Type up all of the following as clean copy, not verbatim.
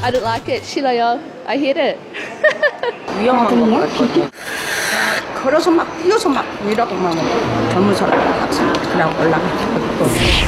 I don't like it. 싫어요. I hate it. 위험한 거 같거든요. 걸어서 막 뛰어서 막 이러고만 젊은 사람 학생 그냥 올라가고.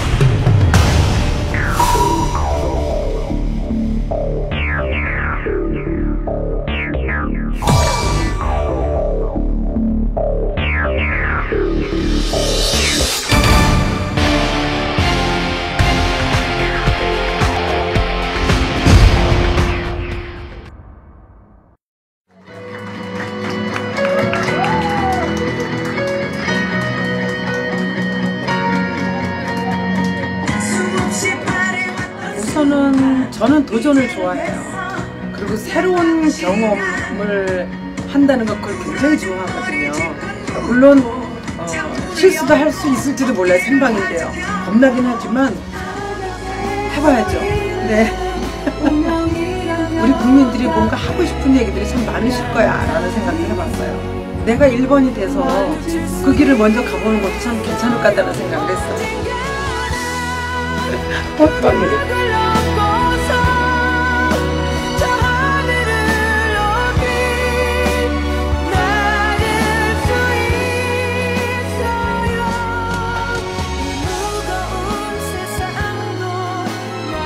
저는 도전을 좋아해요. 그리고 새로운 경험을 한다는 것 그걸 굉장히 좋아하거든요. 물론 실수도 할 수 있을지도 몰라요. 생방인데요. 겁나긴 하지만 해봐야죠. 네. 우리 국민들이 뭔가 하고 싶은 얘기들이 참 많으실 거야 라는 생각을 해봤어요. 내가 1번이 돼서 그 길을 먼저 가보는 것도 참 괜찮을 것 같다는 생각을 했어요.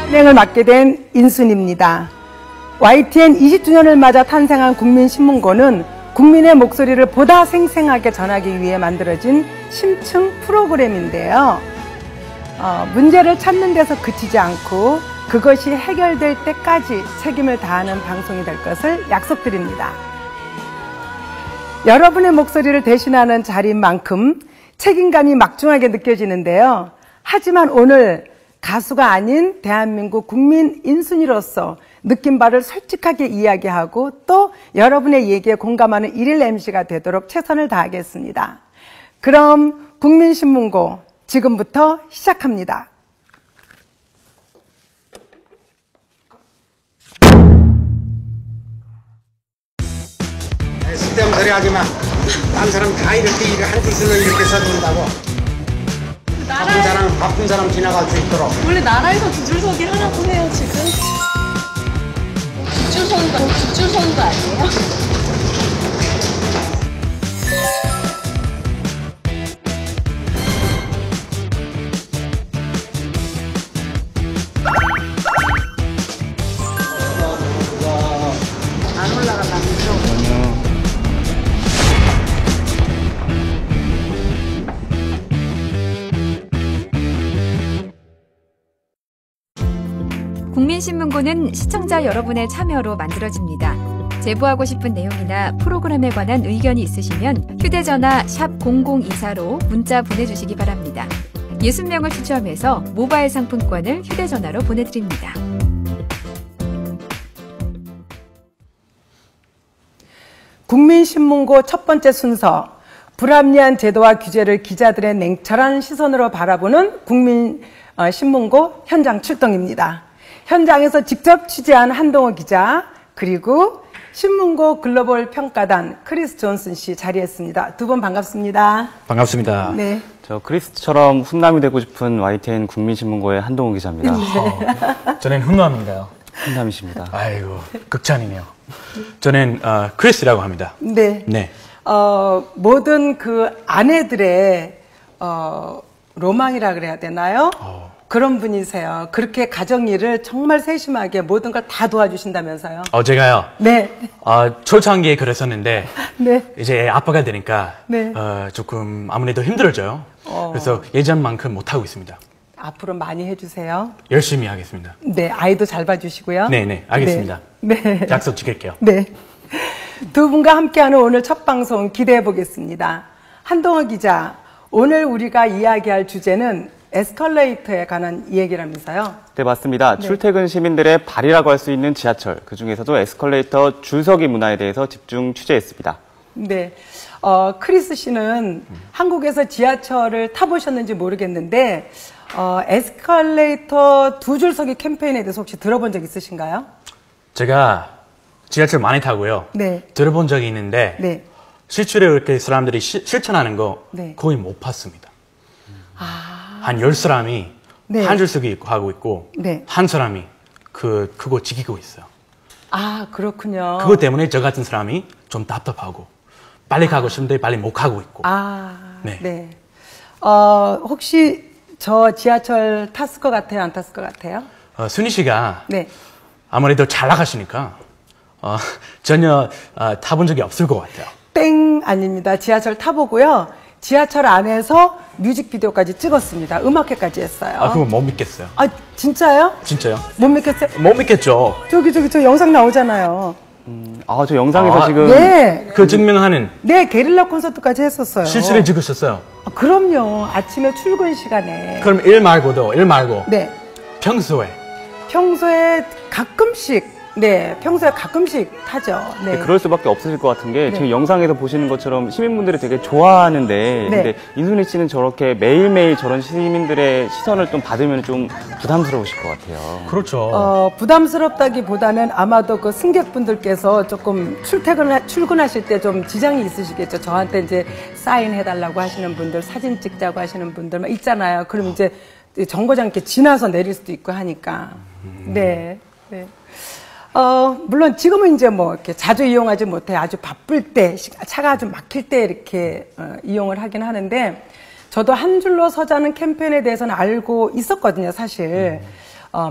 진행을 맡게 된 인순입니다. YTN 20주년을 맞아 탄생한 국민신문고는 국민의 목소리를 보다 생생하게 전하기 위해 만들어진 심층 프로그램인데요. 문제를 찾는 데서 그치지 않고 그것이 해결될 때까지 책임을 다하는 방송이 될 것을 약속드립니다. 여러분의 목소리를 대신하는 자리인 만큼 책임감이 막중하게 느껴지는데요. 하지만 오늘 가수가 아닌 대한민국 국민 인순이로서 느낀 바를 솔직하게 이야기하고 또 여러분의 얘기에 공감하는 일일 MC가 되도록 최선을 다하겠습니다. 그럼 국민신문고 지금부터 시작합니다. 쓸데없는 소리 하지 마. 딴 사람 다 이렇게 일을 한 짓으로 이렇게 써준다고. 바쁜 사람 지나갈 수 있도록. 원래 나라에서 두 줄 서기 하라고 해요, 지금. 두 줄 서는 거 아니에요? 안 올라가려면 국민신문고는 시청자 여러분의 참여로 만들어집니다. 제보하고 싶은 내용이나 프로그램에 관한 의견이 있으시면 휴대전화 샵 0024로 문자 보내주시기 바랍니다. 60명을 추첨해서 모바일 상품권을 휴대전화로 보내드립니다. 국민신문고 첫 번째 순서, 불합리한 제도와 규제를 기자들의 냉철한 시선으로 바라보는 국민신문고 현장 출동입니다. 현장에서 직접 취재한 한동호 기자, 그리고 신문고 글로벌 평가단 크리스 존슨 씨 자리했습니다. 두 분 반갑습니다. 반갑습니다. 네. 저 크리스처럼 훈남이 되고 싶은 YTN 국민신문고의 한동호 기자입니다. 네. 저는 훈남인가요? 훈남이십니다. 아이고, 극찬이네요. 저는 크리스라고 합니다. 네. 네. 모든 그 아내들의 로망이라 그래야 되나요? 그런 분이세요. 그렇게 가정일을 정말 세심하게 모든 걸 다 도와주신다면서요? 제가요. 네. 초창기에 그랬었는데 네. 이제 아빠가 되니까 네. 조금 아무래도 힘들어져요. 그래서 예전만큼 못하고 있습니다. 앞으로 많이 해주세요. 열심히 하겠습니다. 네, 아이도 잘 봐주시고요. 네네, 알겠습니다. 네. 약속 지킬게요. 네. 두 분과 함께하는 오늘 첫 방송 기대해 보겠습니다. 한동호 기자, 오늘 우리가 이야기할 주제는 에스컬레이터에 관한 얘기라면서요? 네, 맞습니다. 네. 출퇴근 시민들의 발이라고 할 수 있는 지하철, 그중에서도 에스컬레이터 줄서기 문화에 대해서 집중 취재했습니다. 네. 크리스 씨는 한국에서 지하철을 타보셨는지 모르겠는데, 에스컬레이터 두 줄서기 캠페인에 대해서 혹시 들어본 적 있으신가요? 제가 지하철 많이 타고요. 네. 들어본 적이 있는데 네. 실제로 이렇게 사람들이 실천하는 거 네. 거의 못 봤습니다. 한 10사람이 네. 한 줄서기 하고 있고 네. 한 사람이 그거 지키고 있어요. 아, 그렇군요. 그것 때문에 저 같은 사람이 좀 답답하고 빨리 가고 싶은데 빨리 못 가고 있고. 아, 네. 네. 혹시 저 지하철 탔을 것 같아요? 안 탔을 것 같아요? 순희 씨가 네. 아무래도 잘 나가시니까 전혀 타본 적이 없을 것 같아요. 땡 아닙니다. 지하철 타보고요. 지하철 안에서 뮤직비디오까지 찍었습니다. 음악회까지 했어요. 그거 못 믿겠어요. 아, 진짜요? 진짜요? 못 믿겠어요? 못 믿겠죠. 저 영상 나오잖아요. 저 영상에서 지금 네. 그 증명하는 네, 게릴라 콘서트까지 했었어요. 실수를 찍으셨어요. 그럼요. 아침에 출근 시간에. 그럼 일 말고 네. 평소에 평소에 가끔씩 타죠. 네. 그럴 수밖에 없으실 것 같은 게 네. 지금 영상에서 보시는 것처럼 시민분들이 되게 좋아하는데 네. 근데 인순이 씨는 저렇게 매일매일 저런 시민들의 시선을 좀 받으면 좀 부담스러우실 것 같아요. 그렇죠. 부담스럽다기보다는 아마도 그 승객분들께서 조금 출근하실 때 좀 지장이 있으시겠죠. 저한테 이제 사인해달라고 하시는 분들, 사진 찍자고 하시는 분들 막 있잖아요. 그럼 이제 정거장 이렇게 지나서 내릴 수도 있고 하니까. 네. 네. 물론 지금은 이제 뭐 이렇게 자주 이용하지 못해 아주 바쁠 때, 차가 아주 막힐 때 이렇게 이용을 하긴 하는데 저도 한 줄로 서자는 캠페인에 대해서는 알고 있었거든요, 사실.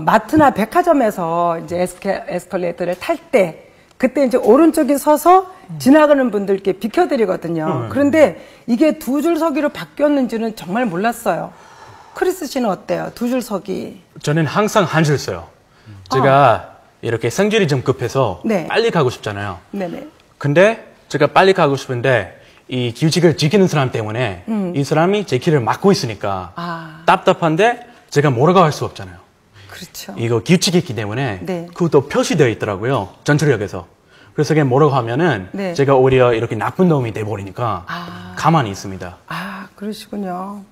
마트나 백화점에서 이제 에스컬레이터를 탈 때 그때 이제 오른쪽에 서서 지나가는 분들께 비켜드리거든요. 그런데 이게 두 줄 서기로 바뀌었는지는 정말 몰랐어요. 크리스 씨는 어때요? 두 줄 서기. 저는 항상 한 줄 써요. 제가 이렇게 성질이 좀 급해서 네. 빨리 가고 싶잖아요. 네네. 근데 제가 빨리 가고 싶은데 이 규칙을 지키는 사람 때문에 이 사람이 제 길을 막고 있으니까 답답한데 제가 뭐라고 할 수 없잖아요. 그렇죠. 이거 규칙이 있기 때문에 네. 그것도 표시되어 있더라고요. 전철역에서. 그래서 그게 뭐라고 하면은 네. 제가 오히려 이렇게 나쁜 놈이 돼버리니까 가만히 있습니다. 그러시군요.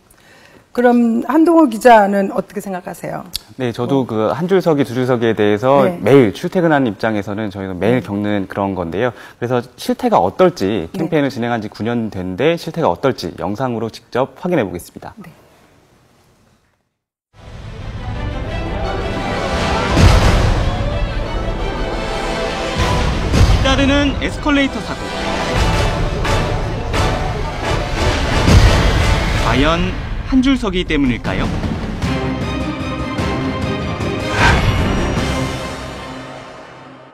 그럼 한동호 기자는 어떻게 생각하세요? 네, 저도 그 한 줄 서기, 두 줄 서기에 대해서 네. 매일 출퇴근하는 입장에서는 저희는 매일 겪는 그런 건데요. 그래서 실태가 어떨지 캠페인을 진행한 지 9년 됐는데 실태가 어떨지 영상으로 직접 확인해 보겠습니다. 네. 잇따르는 에스컬레이터 사고. 과연 한 줄 서기 때문일까요?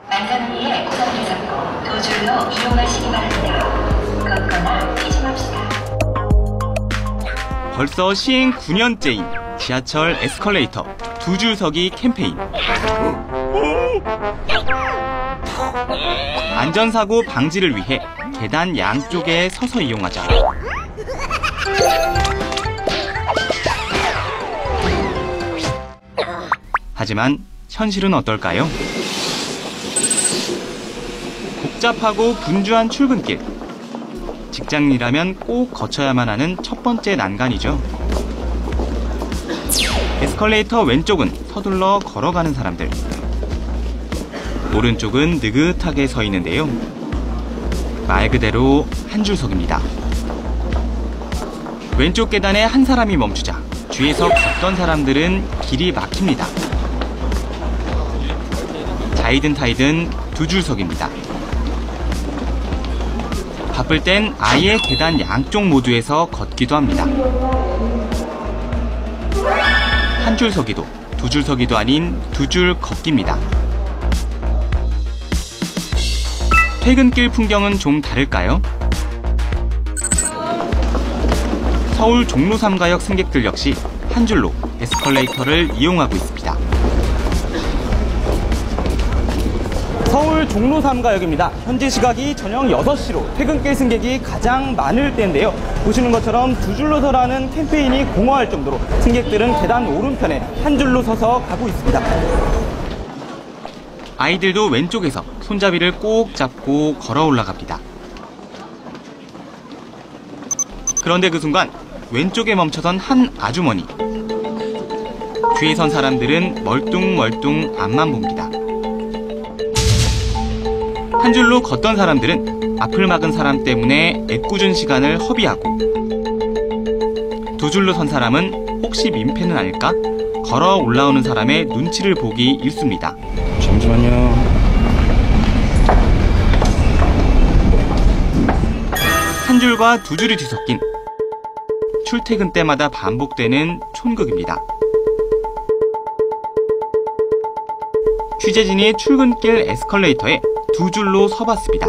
안전위에 구멍을 잡고 두 줄로 이용하시기 바랍니다. 걷거나 뛰지 맙시다. 벌써 시행 9년째인 지하철 에스컬레이터 두 줄 서기 캠페인. 안전사고 방지를 위해 계단 양쪽에 서서 이용하자. 하지만 현실은 어떨까요? 복잡하고 분주한 출근길. 직장인이라면 꼭 거쳐야만 하는 첫 번째 난간이죠. 에스컬레이터 왼쪽은 서둘러 걸어가는 사람들. 오른쪽은 느긋하게 서 있는데요. 말 그대로 한 줄석입니다. 왼쪽 계단에 한 사람이 멈추자 뒤에서 걷던 사람들은 길이 막힙니다. 자이든 타이든 두 줄석입니다. 바쁠 땐 아예 계단 양쪽 모두에서 걷기도 합니다. 한 줄 서기도 두 줄 서기도 아닌 두 줄 걷기입니다. 퇴근길 풍경은 좀 다를까요? 서울 종로 3가역 승객들 역시 한 줄로 에스컬레이터를 이용하고 있습니다. 서울 종로 3가역입니다. 현재 시각이 저녁 6시로 퇴근길 승객이 가장 많을 때인데요. 보시는 것처럼 두 줄로 서라는 캠페인이 공허할 정도로 승객들은 계단 오른편에 한 줄로 서서 가고 있습니다. 아이들도 왼쪽에서 손잡이를 꼭 잡고 걸어 올라갑니다. 그런데 그 순간 왼쪽에 멈춰선 한 아주머니. 뒤에 선 사람들은 멀뚱멀뚱 앞만 봅니다. 한 줄로 걷던 사람들은 앞을 막은 사람 때문에 애꿎은 시간을 허비하고, 두 줄로 선 사람은 혹시 민폐는 아닐까? 걸어 올라오는 사람의 눈치를 보기 일쑤입니다. 잠시만요. 줄과 두 줄이 뒤섞인 출퇴근 때마다 반복되는 촌극입니다. 취재진이 출근길 에스컬레이터에 두 줄로 서봤습니다.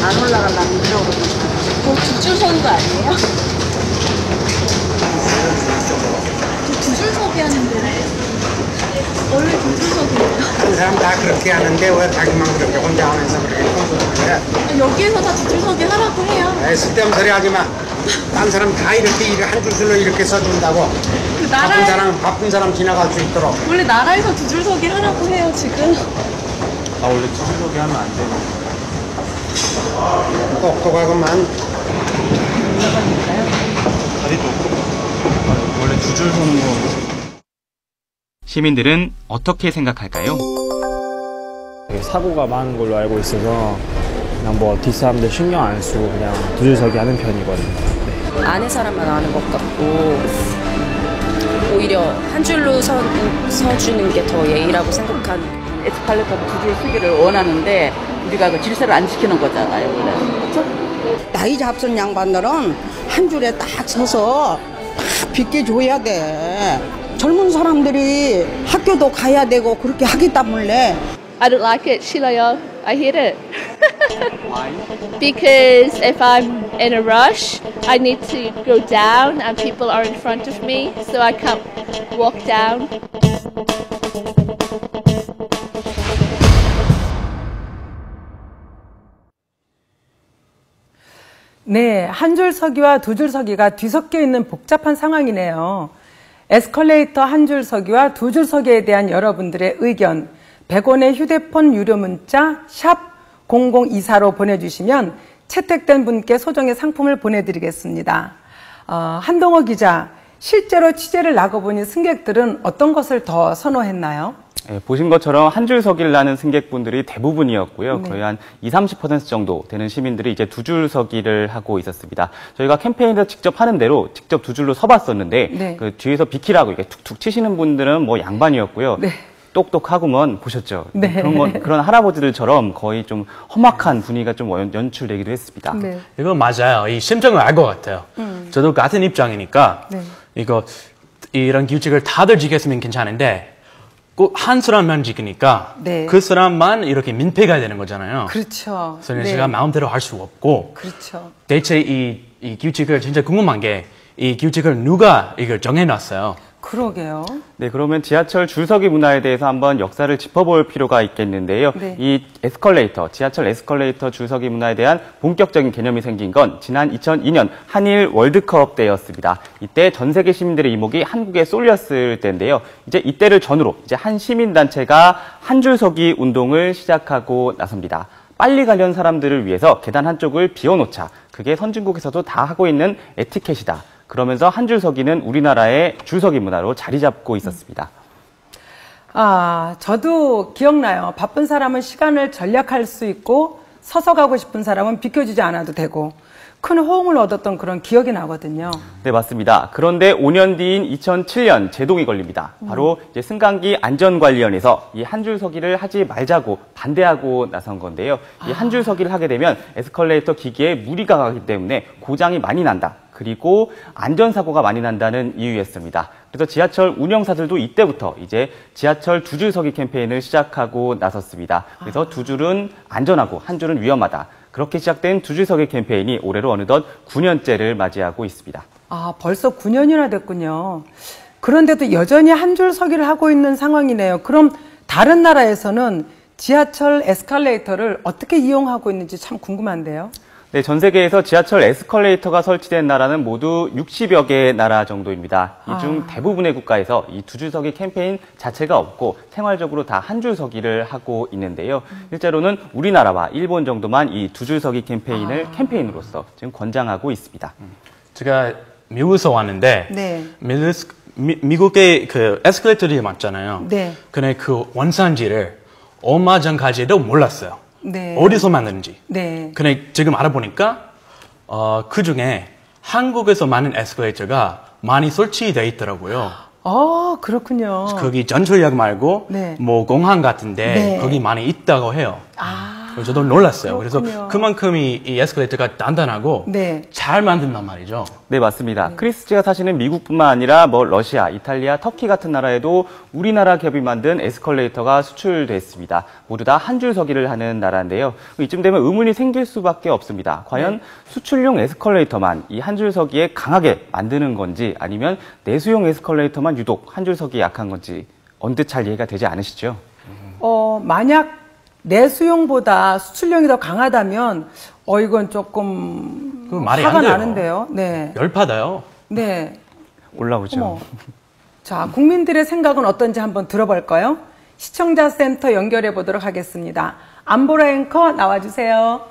안 올라가려면 이쪽으로. 두 줄 서는 거 아니에요? 두 줄 서기 하는데. 원래 두 줄 서기예요. 다른 사람 다 그렇게 하는데 왜 자기만 그렇게 혼자 하면서 그렇게 꼼꼼한 거야? 여기에서 다 두 줄 서기 하라고 해요. 쓸데없는 소리 하지 마. 딴 사람 다 이렇게 일을 한 줄로 이렇게 써준다고. 그 바쁜 사람 지나갈 수 있도록. 원래 나라에서 두 줄 서기 하라고 해요, 지금. 아, 원래 두 줄 서기 하면 안 되는 똑똑하구만. 다리도 원래 두 줄 서는 거. 시민들은 어떻게 생각할까요? 사고가 많은 걸로 알고 있어서 그냥 뭐 뒷사람들 신경 안 쓰고 그냥 두 줄 서기 하는 편이거든요. 네. 아는 사람만 아는 것 같고 오히려 한 줄로 서주는 게 더 예의라고 생각하는. 에스컬레이터도 두 줄 서기를 원하는데 우리가 그 질서를 안 지키는 거잖아요, 원래. 그렇죠? 나이 잡순 양반들은 한 줄에 딱 서서 딱 비켜줘야 돼. 젊은 사람들이 학교도 가야 되고 그렇게 하기 때문에. I don't like it, 싫어요. I hate it. Why? Because if I'm in a rush, I need to go down and people are in front of me, so I can't walk down. 네, 한 줄 서기와 두 줄 서기가 뒤섞여 있는 복잡한 상황이네요. 에스컬레이터 한 줄 서기와 두 줄 서기에 대한 여러분들의 의견, 100원의 휴대폰 유료 문자 샵 0024로 보내주시면 채택된 분께 소정의 상품을 보내드리겠습니다. 한동호 기자, 실제로 취재를 나가보니 승객들은 어떤 것을 더 선호했나요? 네, 보신 것처럼 한 줄 서기를 하는 승객분들이 대부분이었고요. 네. 거의 한 20-30% 정도 되는 시민들이 이제 두 줄 서기를 하고 있었습니다. 저희가 캠페인에서 직접 하는 대로 직접 두 줄로 서봤었는데 네. 그 뒤에서 비키라고 이렇게 툭툭 치시는 분들은 뭐 양반이었고요. 네. 똑똑하구먼 보셨죠? 네. 그런 할아버지들처럼 거의 좀 험악한 분위기가 좀 연출되기도 했습니다. 네. 이거 맞아요. 이 심정을 알 것 같아요. 저도 같은 입장이니까 네. 이런 규칙을 다들 지켰으면 괜찮은데 꼭 한 사람만 지키니까 네. 그 사람만 이렇게 민폐가 되는 거잖아요. 그렇죠. 그래서 네. 제가 마음대로 할 수 없고 그렇죠. 대체 이 규칙을 진짜 궁금한 게 이 규칙을 누가 이걸 정해놨어요? 그러게요. 네, 그러면 지하철 줄서기 문화에 대해서 한번 역사를 짚어볼 필요가 있겠는데요. 네. 이 에스컬레이터, 지하철 에스컬레이터 줄서기 문화에 대한 본격적인 개념이 생긴 건 지난 2002년 한일 월드컵 때였습니다. 이때 전 세계 시민들의 이목이 한국에 쏠렸을 때인데요. 이제 이때를 전후로 이제 한 시민단체가 한 줄서기 운동을 시작하고 나섭니다. 빨리 가려는 사람들을 위해서 계단 한쪽을 비워놓자. 그게 선진국에서도 다 하고 있는 에티켓이다. 그러면서 한 줄 서기는 우리나라의 줄서기 문화로 자리 잡고 있었습니다. 저도 기억나요. 바쁜 사람은 시간을 절약할 수 있고 서서 가고 싶은 사람은 비켜주지 않아도 되고 큰 호응을 얻었던 그런 기억이 나거든요. 네, 맞습니다. 그런데 5년 뒤인 2007년 제동이 걸립니다. 바로 이제 승강기 안전관리원에서 이 한 줄 서기를 하지 말자고 반대하고 나선 건데요. 이 한 줄 서기를 하게 되면 에스컬레이터 기기에 무리가 가기 때문에 고장이 많이 난다. 그리고 안전사고가 많이 난다는 이유였습니다. 그래서 지하철 운영사들도 이때부터 이제 지하철 두 줄 서기 캠페인을 시작하고 나섰습니다. 그래서 두 줄은 안전하고 한 줄은 위험하다. 그렇게 시작된 두 줄 서기 캠페인이 올해로 어느덧 9년째를 맞이하고 있습니다. 벌써 9년이나 됐군요. 그런데도 여전히 한 줄 서기를 하고 있는 상황이네요. 그럼 다른 나라에서는 지하철 에스컬레이터를 어떻게 이용하고 있는지 참 궁금한데요. 네, 전 세계에서 지하철 에스컬레이터가 설치된 나라는 모두 60여 개 나라 정도입니다. 이 중 대부분의 국가에서 이 두 줄 서기 캠페인 자체가 없고 생활적으로 다 한 줄 서기를 하고 있는데요. 실제로는 우리나라와 일본 정도만 이 두 줄 서기 캠페인을 캠페인으로서 지금 권장하고 있습니다. 제가 미국에서 왔는데 네. 미국의 그 에스컬레이터들이 많잖아요. 네. 근데 그 원산지를 얼마 전까지도 몰랐어요. 네. 어디서 만드는지. 네. 근데 지금 알아보니까 그 중에 한국에서 많은 에스컬레이터가 많이 설치되어 있더라고요. 그렇군요. 거기 전철역 말고 네. 뭐 공항 같은데 네. 거기 많이 있다고 해요. 그래서 저도 놀랐어요. 그렇군요. 그래서 그만큼 이 에스컬레이터가 단단하고 네. 잘 만든단 말이죠. 네, 맞습니다. 크리스 씨가 사시는 미국뿐만 아니라 뭐 러시아, 이탈리아, 터키 같은 나라에도 우리나라 기업이 만든 에스컬레이터가 수출됐습니다. 모두 다 한 줄 서기를 하는 나라인데요. 이쯤 되면 의문이 생길 수밖에 없습니다. 과연 수출용 에스컬레이터만 이 한 줄 서기에 강하게 만드는 건지 아니면 내수용 에스컬레이터만 유독 한 줄 서기에 약한 건지 언뜻 잘 이해가 되지 않으시죠? 만약 내수용보다 수출용이 더 강하다면 이건 조금 말이 화가 안 돼요. 나는데요. 네. 열받아요. 네. 올라오죠. 자, 국민들의 생각은 어떤지 한번 들어볼까요? 시청자 센터 연결해 보도록 하겠습니다. 안보라 앵커 나와주세요.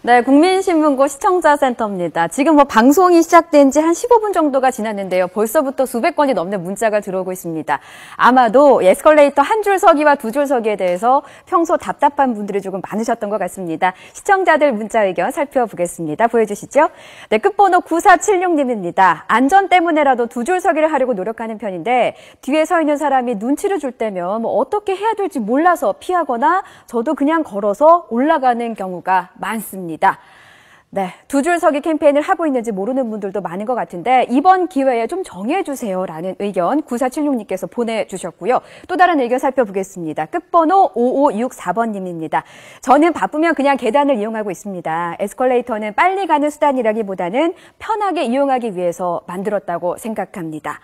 네, 국민신문고 시청자센터입니다. 지금 방송이 시작된 지 한 15분 정도가 지났는데요. 벌써부터 수백 건이 넘는 문자가 들어오고 있습니다. 아마도 에스컬레이터 한 줄 서기와 두 줄 서기에 대해서 평소 답답한 분들이 조금 많으셨던 것 같습니다. 시청자들 문자 의견 살펴보겠습니다. 보여주시죠. 네, 끝번호 9476님입니다. 안전 때문에라도 두 줄 서기를 하려고 노력하는 편인데 뒤에 서 있는 사람이 눈치를 줄 때면 어떻게 해야 될지 몰라서 피하거나 저도 그냥 걸어서 올라가는 경우가 많습니다. 네, 두 줄 서기 캠페인을 하고 있는지 모르는 분들도 많은 것 같은데 이번 기회에 좀 정해주세요라는 의견 9476님께서 보내주셨고요. 또 다른 의견 살펴보겠습니다. 끝번호 5564번님입니다. 저는 바쁘면 그냥 계단을 이용하고 있습니다. 에스컬레이터는 빨리 가는 수단이라기보다는 편하게 이용하기 위해서 만들었다고 생각합니다.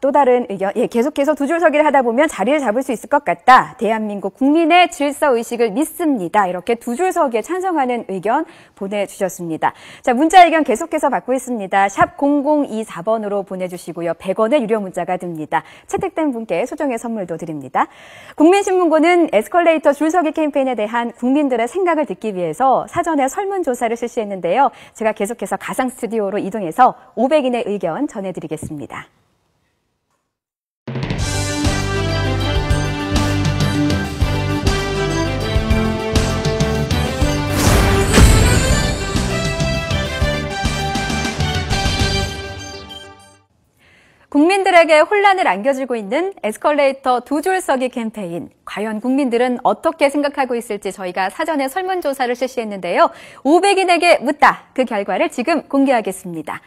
또 다른 의견, 계속해서 두 줄 서기를 하다 보면 자리를 잡을 수 있을 것 같다. 대한민국 국민의 질서의식을 믿습니다. 이렇게 두 줄 서기에 찬성하는 의견 보내주셨습니다. 자, 문자 의견 계속해서 받고 있습니다. 샵 0024번으로 보내주시고요. 100원의 유료 문자가 듭니다. 채택된 분께 소정의 선물도 드립니다. 국민신문고는 에스컬레이터 줄서기 캠페인에 대한 국민들의 생각을 듣기 위해서 사전에 설문조사를 실시했는데요. 제가 계속해서 가상 스튜디오로 이동해서 500인의 의견 전해드리겠습니다. 국민들에게 혼란을 안겨주고 있는 에스컬레이터 두 줄 서기 캠페인. 과연 국민들은 어떻게 생각하고 있을지 저희가 사전에 설문조사를 실시했는데요. 500인에게 묻다. 그 결과를 지금 공개하겠습니다.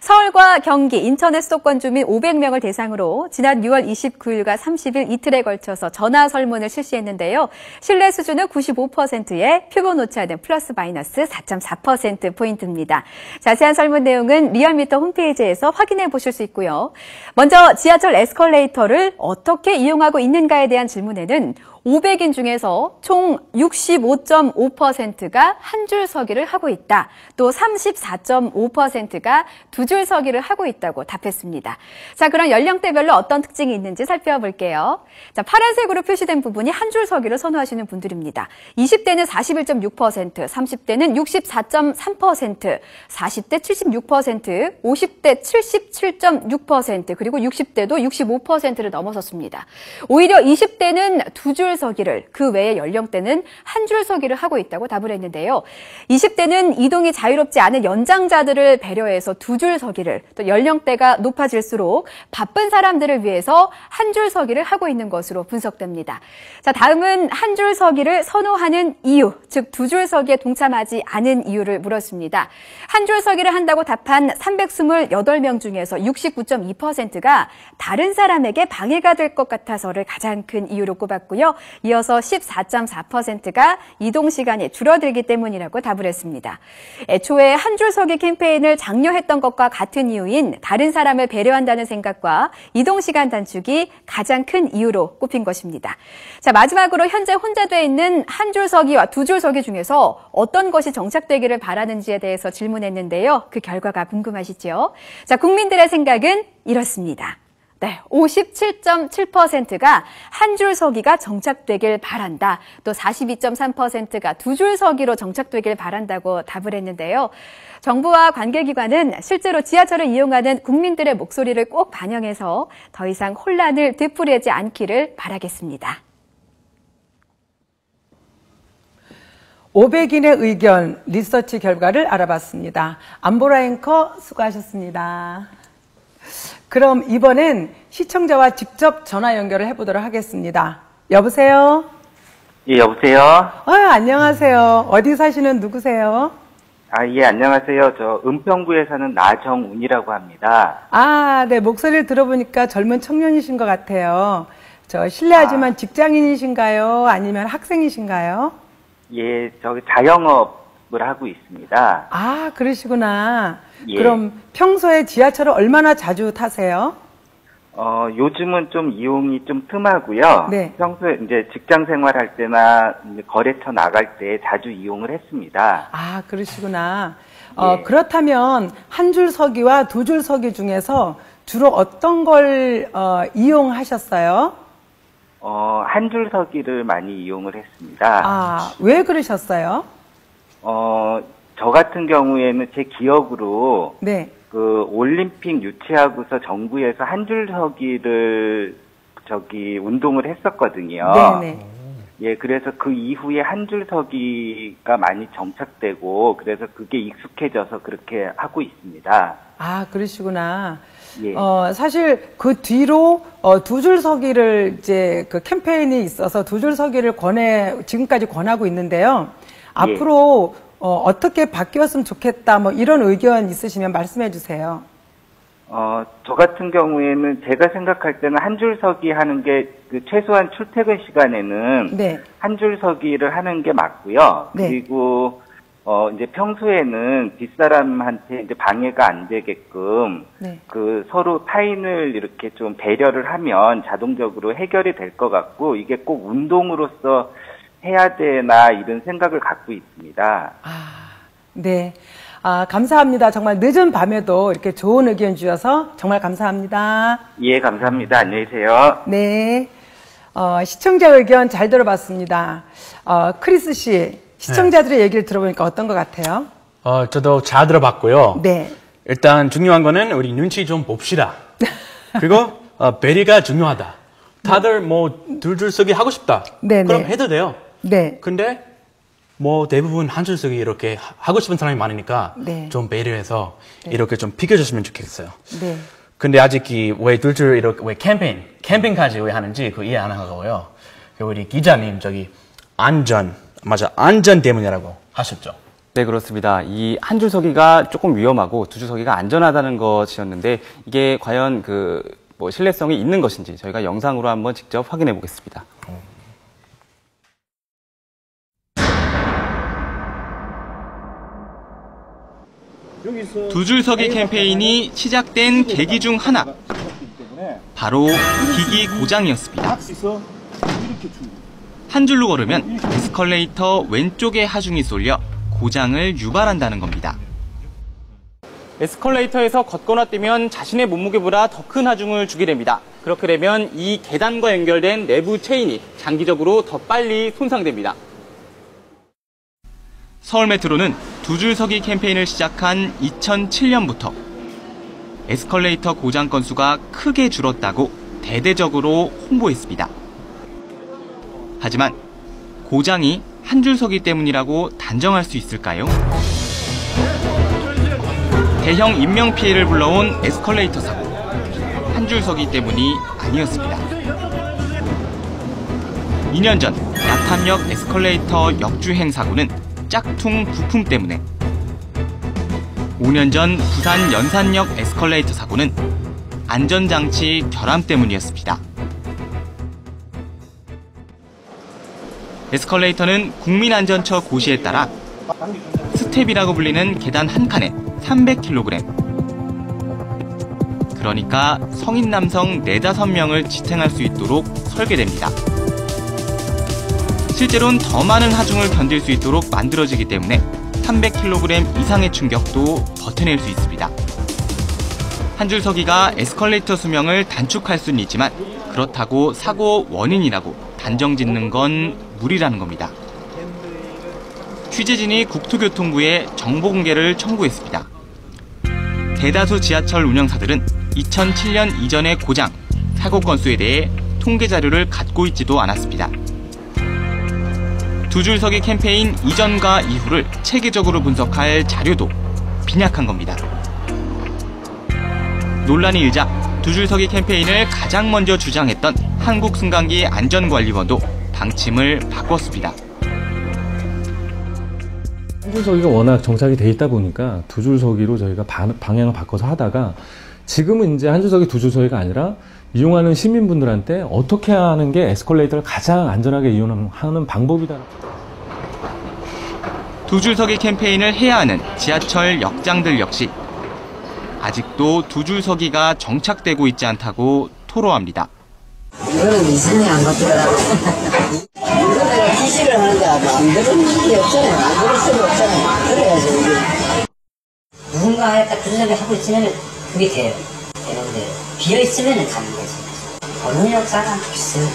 서울과 경기, 인천의 수도권 주민 500명을 대상으로 지난 6월 29일과 30일 이틀에 걸쳐서 전화 설문을 실시했는데요. 신뢰 수준은 95%에 표본 오차는 플러스 마이너스 4.4%포인트입니다. 자세한 설문 내용은 리얼미터 홈페이지에서 확인해 보실 수 있고요. 먼저 지하철 에스컬레이터를 어떻게 이용하고 있는가에 대한 질문에는 500인 중에서 총 65.5%가 한 줄 서기를 하고 있다. 또 34.5%가 두 줄 서기를 하고 있다고 답했습니다. 자, 그럼 연령대별로 어떤 특징이 있는지 살펴볼게요. 자, 파란색으로 표시된 부분이 한 줄 서기를 선호하시는 분들입니다. 20대는 41.6%, 30대는 64.3%, 40대 76%, 50대 77.6%, 그리고 60대도 65%를 넘어섰습니다. 오히려 20대는 두 줄 서기를, 그 외의 연령대는 한 줄 서기를 하고 있다고 답을 했는데요. 20대는 이동이 자유롭지 않은 연장자들을 배려해서 두 줄 서기를, 또 연령대가 높아질수록 바쁜 사람들을 위해서 한 줄 서기를 하고 있는 것으로 분석됩니다. 자, 다음은 한 줄 서기를 선호하는 이유, 즉 두 줄 서기에 동참하지 않은 이유를 물었습니다. 한 줄 서기를 한다고 답한 328명 중에서 69.2%가 다른 사람에게 방해가 될 것 같아서를 가장 큰 이유로 꼽았고요. 이어서 14.4%가 이동 시간이 줄어들기 때문이라고 답을 했습니다. 애초에 한 줄 서기 캠페인을 장려했던 것과 같은 이유인 다른 사람을 배려한다는 생각과 이동 시간 단축이 가장 큰 이유로 꼽힌 것입니다. 자, 마지막으로 현재 혼재되어 있는 한 줄 서기와 두 줄 서기 중에서 어떤 것이 정착되기를 바라는지에 대해서 질문했는데요. 그 결과가 궁금하시죠? 자, 국민들의 생각은 이렇습니다. 네, 57.7%가 한 줄 서기가 정착되길 바란다. 또 42.3%가 두 줄 서기로 정착되길 바란다고 답을 했는데요. 정부와 관계기관은 실제로 지하철을 이용하는 국민들의 목소리를 꼭 반영해서 더 이상 혼란을 되풀이하지 않기를 바라겠습니다. 500인의 의견, 리서치 결과를 알아봤습니다. 안보라 앵커 수고하셨습니다. 그럼 이번엔 시청자와 직접 전화 연결을 해보도록 하겠습니다. 여보세요? 예, 여보세요? 안녕하세요. 어디 사시는 누구세요? 예, 안녕하세요. 저 은평구에 사는 나정운이라고 합니다. 네, 목소리를 들어보니까 젊은 청년이신 것 같아요. 저 실례하지만 직장인이신가요? 아니면 학생이신가요? 예, 저기 자영업을 하고 있습니다. 그러시구나. 예. 그럼 평소에 지하철을 얼마나 자주 타세요? 요즘은 좀 이용이 좀 뜸하고요. 네. 평소에 이제 직장 생활할 때나 이제 거래처 나갈 때 자주 이용을 했습니다. 그러시구나. 그렇다면 한 줄 서기와 두 줄 서기 중에서 주로 어떤 걸 이용하셨어요? 한 줄 서기를 많이 이용을 했습니다. 왜 그러셨어요? 저 같은 경우에는 제 기억으로 네. 그 올림픽 유치하고서 정부에서 한 줄 서기를 운동을 했었거든요. 네네. 예, 그래서 그 이후에 한 줄 서기가 많이 정착되고 그래서 그게 익숙해져서 그렇게 하고 있습니다. 그러시구나. 예. 사실 그 뒤로 두 줄 서기를 이제 그 캠페인이 있어서 두 줄 서기를 지금까지 권하고 있는데요. 앞으로 어떻게 바뀌었으면 좋겠다, 뭐 이런 의견 있으시면 말씀해 주세요. 저 같은 경우에는 제가 생각할 때는 한 줄 서기 하는 게 그 최소한 출퇴근 시간에는 네. 한 줄 서기를 하는 게 맞고요. 네. 그리고 이제 평소에는 뒷사람한테 이제 방해가 안 되게끔 네. 그 서로 타인을 이렇게 좀 배려를 하면 자동적으로 해결이 될 것 같고 이게 꼭 운동으로서 해야 되나 이런 생각을 갖고 있습니다. 네. 감사합니다. 정말 늦은 밤에도 이렇게 좋은 의견 주셔서 정말 감사합니다. 예, 감사합니다. 안녕히 계세요. 네. 시청자 의견 잘 들어봤습니다. 크리스 씨, 시청자들의 얘기를 들어보니까 어떤 것 같아요? 저도 잘 들어봤고요. 네. 일단 중요한 거는 우리 눈치 좀 봅시다. 그리고 배려가 중요하다. 다들 뭐 둘 서기 하고 싶다. 네네. 그럼 해도 돼요. 네. 근데 뭐 대부분 한 줄 서기 이렇게 하고 싶은 사람이 많으니까 네. 좀 배려해서 네. 이렇게 좀 비켜줬으면 좋겠어요. 네. 근데 아직 왜 둘 이렇게 왜 캠페인까지 왜 하는지 그 이해 안 하고요. 우리 기자님 안전 때문이라고 하셨죠. 네, 그렇습니다. 이 한 줄 서기가 조금 위험하고 두 줄 서기가 안전하다는 것이었는데 이게 과연 뭐 신뢰성이 있는 것인지 저희가 영상으로 한번 직접 확인해 보겠습니다. 두 줄 서기 캠페인이 시작된 계기 중 하나, 바로 기기 고장이었습니다. 한 줄로 걸으면 에스컬레이터 왼쪽에 하중이 쏠려 고장을 유발한다는 겁니다. 에스컬레이터에서 걷거나 뛰면 자신의 몸무게보다 더 큰 하중을 주게 됩니다. 그렇게 되면 이 계단과 연결된 내부 체인이 장기적으로 더 빨리 손상됩니다. 서울메트로는 두 줄 서기 캠페인을 시작한 2007년부터 에스컬레이터 고장 건수가 크게 줄었다고 대대적으로 홍보했습니다. 하지만 고장이 한 줄 서기 때문이라고 단정할 수 있을까요? 대형 인명피해를 불러온 에스컬레이터 사고, 한 줄 서기 때문이 아니었습니다. 2년 전 야탐역 에스컬레이터 역주행 사고는 짝퉁 부품 때문에, 5년 전 부산 연산역 에스컬레이터 사고는 안전장치 결함 때문이었습니다. 에스컬레이터는 국민안전처 고시에 따라 스텝이라고 불리는 계단 한 칸에 300kg, 그러니까 성인 남성 4-5명을 지탱할 수 있도록 설계됩니다. 실제로는 더 많은 하중을 견딜 수 있도록 만들어지기 때문에 300kg 이상의 충격도 버텨낼 수 있습니다. 한 줄 서기가 에스컬레이터 수명을 단축할 수는 있지만 그렇다고 사고 원인이라고 단정 짓는 건 무리라는 겁니다. 취재진이 국토교통부에 정보 공개를 청구했습니다. 대다수 지하철 운영사들은 2007년 이전의 고장, 사고 건수에 대해 통계 자료를 갖고 있지도 않았습니다. 두 줄 서기 캠페인 이전과 이후를 체계적으로 분석할 자료도 빈약한 겁니다. 논란이 일자 두 줄 서기 캠페인을 가장 먼저 주장했던 한국승강기 안전관리원도 방침을 바꿨습니다. 한 줄 서기가 워낙 정착이 돼 있다 보니까 두 줄 서기로 저희가 방향을 바꿔서 하다가 지금은 이제 한 줄 서기, 두 줄 서기가 아니라 이용하는 시민분들한테 어떻게 하는 게 에스컬레이터를 가장 안전하게 이용하는 방법이다. 두 줄 서기 캠페인을 해야 하는 지하철 역장들 역시 아직도 두 줄 서기가 정착되고 있지 않다고 토로합니다. 이거는 이상이 안 바뀌더라고. 이거는 TC를 하는데 안 들은 일이 없잖아요. 안 들을 수가 없잖아요. 그래야죠, 이게. 누군가 딱 그렇게 하고 있으면 그게 돼요. 되는데, 비어있으면 가는 거지. 어느 역사가 글쎄요.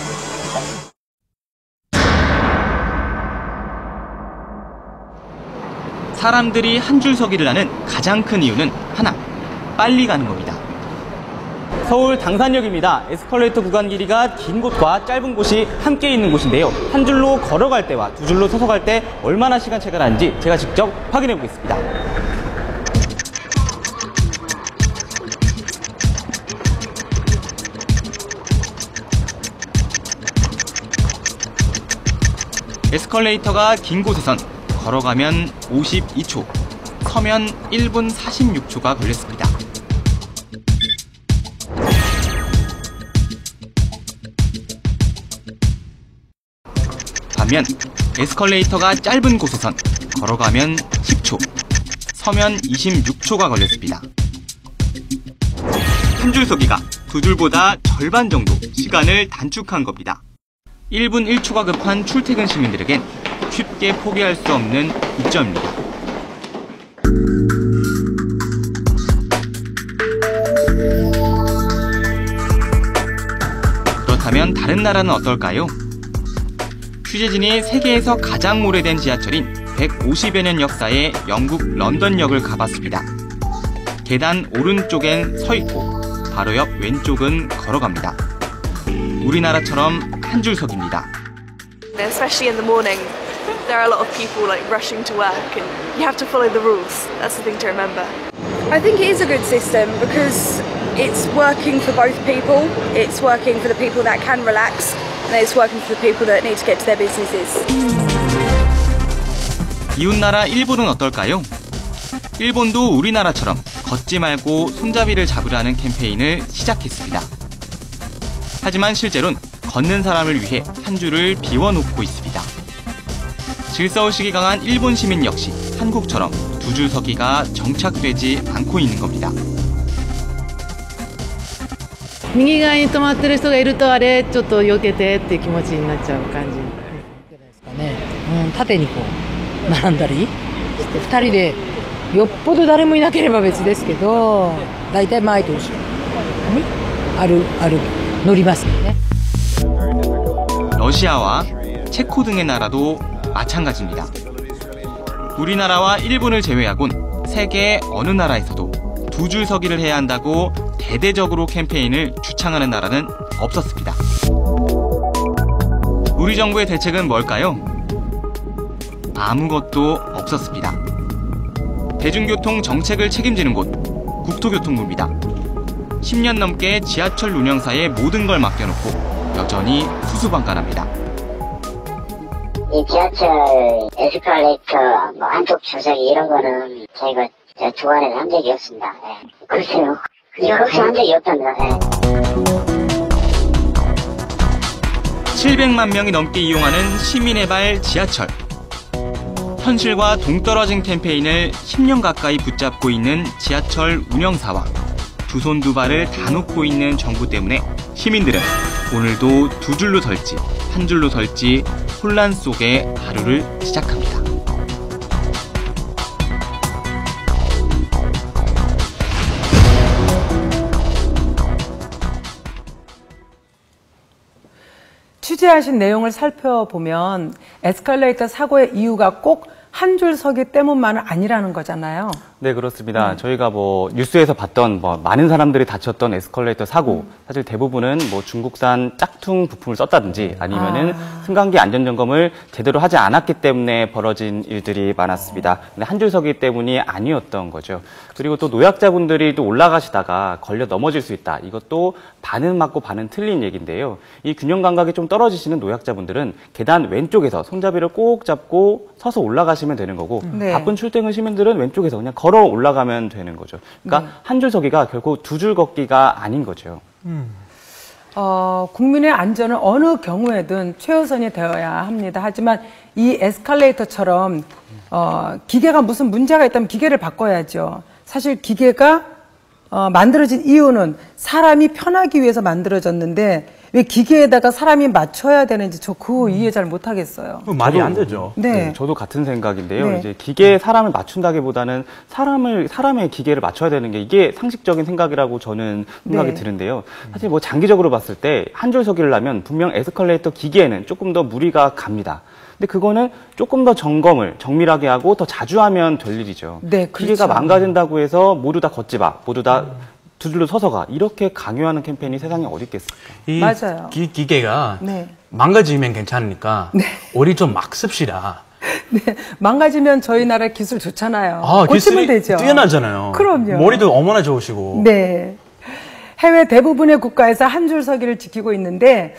사람들이 한 줄 서기를 하는 가장 큰 이유는 하나, 빨리 가는 겁니다. 서울 당산역입니다. 에스컬레이터 구간 길이가 긴 곳과 짧은 곳이 함께 있는 곳인데요. 한 줄로 걸어갈 때와 두 줄로 서서 갈 때 얼마나 시간 차이가 나는지 제가 직접 확인해 보겠습니다. 에스컬레이터가 긴 곳에선 걸어가면 52초, 서면 1분 46초가 걸렸습니다. 반면 에스컬레이터가 짧은 곳에선 걸어가면 10초, 서면 26초가 걸렸습니다. 한 줄 서기가 두 줄보다 절반 정도 시간을 단축한 겁니다. 1분 1초가 급한 출퇴근 시민들에겐 쉽게 포기할 수 없는 이점입니다. 그렇다면 다른 나라는 어떨까요? 취재진이 세계에서 가장 오래된 지하철인 150여 년 역사의 영국 런던역을 가봤습니다. 계단 오른쪽엔 서 있고 바로 옆 왼쪽은 걸어갑니다. 우리나라처럼 한 줄 서기입니다. Especially in the morning, there are a lot of people like rushing to work, and you have to follow the rules. That's the thing to remember. I think it is a good system because it's working for both people. It's working for the people that can relax, and it's working for the people that need to get to their businesses. 이웃나라 일본은 어떨까요? 일본도 우리나라처럼 걷지 말고 손잡이를 잡으라는 캠페인을 시작했습니다. 하지만 실제로는 걷는 사람을 위해 한 줄을 비워놓고 있습니다. 질서의식이 강한 일본 시민 역시 한국처럼 두 줄 서기가 정착되지 않고 있는 겁니다. 右側に止まってる人がいるとあれちょっと避けてっていう気持ちになっちゃう感じですかね。縦にこう並んだりして2人でよっぽど誰もいなければ別ですけどだいたい前と後ろに乗りますよね。 러시아와 체코 등의 나라도 마찬가지입니다. 우리나라와 일본을 제외하곤 세계 어느 나라에서도 두 줄 서기를 해야 한다고 대대적으로 캠페인을 주창하는 나라는 없었습니다. 우리 정부의 대책은 뭘까요? 아무것도 없었습니다. 대중교통 정책을 책임지는 곳, 국토교통부입니다. 10년 넘게 지하철 운영사에 모든 걸 맡겨놓고 여전히 수수방관합니다. 이 지하철 에스컬레이터 한쪽 좌석이 이런 거는 저희가 주관해서 한 적이 없습니다. 네. 글쎄요. 역시 한 적이 없답니다. 네. 700만 명이 넘게 이용하는 시민의 발 지하철. 현실과 동떨어진 캠페인을 10년 가까이 붙잡고 있는 지하철 운영사와 두 손 두 발을 다 놓고 있는 정부 때문에 시민들은 오늘도 두 줄로 설지 한 줄로 설지 혼란 속에 하루를 시작합니다. 취재하신 내용을 살펴보면 에스컬레이터 사고의 이유가 꼭 한 줄 서기 때문만은 아니라는 거잖아요. 네, 그렇습니다. 저희가 뭐 뉴스에서 봤던 뭐 많은 사람들이 다쳤던 에스컬레이터 사고, 사실 대부분은 뭐 중국산 짝퉁 부품을 썼다든지 아니면은 승강기 안전점검을 제대로 하지 않았기 때문에 벌어진 일들이 많았습니다. 근데 한 줄 서기 때문이 아니었던 거죠. 그리고 또 노약자분들이 또 올라가시다가 걸려 넘어질 수 있다. 이것도 반은 맞고 반은 틀린 얘기인데요. 이 균형 감각이 좀 떨어지시는 노약자분들은 계단 왼쪽에서 손잡이를 꼭 잡고 서서 올라가시면 되는 거고, 네. 바쁜 출퇴근 시민들은 왼쪽에서 그냥 걸어 올라가면 되는 거죠. 그러니까 한 줄 서기가 결국 두 줄 걷기가 아닌 거죠. 국민의 안전은 어느 경우에든 최우선이 되어야 합니다. 하지만 이 에스컬레이터처럼 기계가 무슨 문제가 있다면 기계를 바꿔야죠. 사실 기계가 만들어진 이유는 사람이 편하기 위해서 만들어졌는데 왜 기계에다가 사람이 맞춰야 되는지 저 그 이해 잘 못하겠어요. 말이 안 되죠. 네. 저도 같은 생각인데요. 네. 이제 기계에 사람을 맞춘다기보다는 사람의 기계를 맞춰야 되는 게 이게 상식적인 생각이라고 저는 생각이 네. 드는데요. 사실 뭐 장기적으로 봤을 때 한 줄 서기를 하면 분명 에스컬레이터 기계에는 조금 더 무리가 갑니다. 근데 그거는 조금 더 점검을 정밀하게 하고 더 자주 하면 될 일이죠. 네, 기계가 그렇죠. 망가진다고 해서 모두 다 걷지 마, 모두 다 두 줄로 서서 가. 이렇게 강요하는 캠페인이 세상에 어디 있겠습니까? 이 맞아요. 기계가 네. 망가지면 괜찮으니까 우리 좀 막 씁시다. 네, 망가지면 저희 나라 기술 좋잖아요. 고치면 기술이 되죠. 뛰어나잖아요. 그럼요. 머리도 어머나 좋으시고. 네. 해외 대부분의 국가에서 한 줄 서기를 지키고 있는데